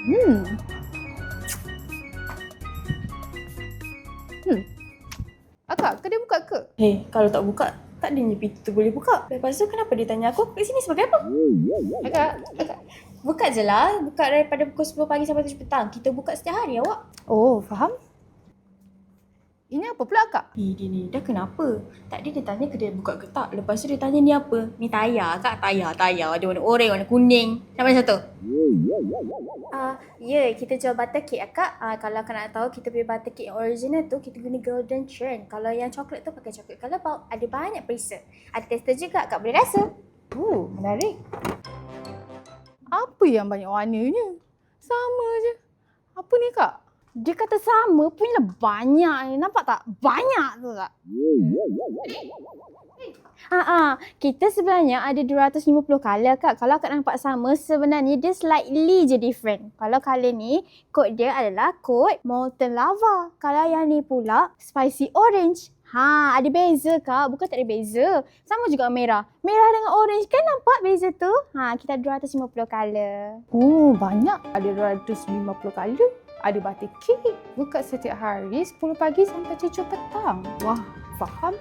Hmm. Akak, kedai buka ke? Kalau tak buka, tak adanya pintu tu boleh buka. Lepas tu kenapa dia tanya aku kat sini sebagai apa? Akak. Buka je lah. Buka daripada pukul 10 pagi sampai 7 petang. Kita buka setiap hari awak. Oh, faham. Ini apa pula akak? Dia ni dah kenapa? Tadi dia tanya kedai buka ke tak. Lepas tu dia tanya ni apa? Ni tayar kak? Tayar. Ada warna oranye, warna kuning. Nak mana satu? Kita jual butter cake akak. Kalau akak nak tahu, kita punya butter cake yang original tu, kita guna golden churn. Kalau yang coklat tu pakai coklat color pulp. Ada banyak perisa. Ada tester juga, akak boleh rasa. Menarik. Apa yang banyak warnanya? Sama je. Apa ni kak? Dia kata sama, punya banyak ni. Nampak tak? Banyak tu tak? Kita sebenarnya ada 250 colour kak. Kalau akak nampak sama, sebenarnya dia slightly je different. Kalau colour ni, kod dia adalah kod molten lava. Kalau yang ni pula, spicy orange. Ada beza kak. Bukan tak ada beza. Sama juga merah. Merah dengan orange kan nampak beza tu? Kita ada 250 colour. Banyak. Ada 250 colour. Ada butter cake. Buka setiap hari 10 pagi sampai 7 petang. Wah, faham.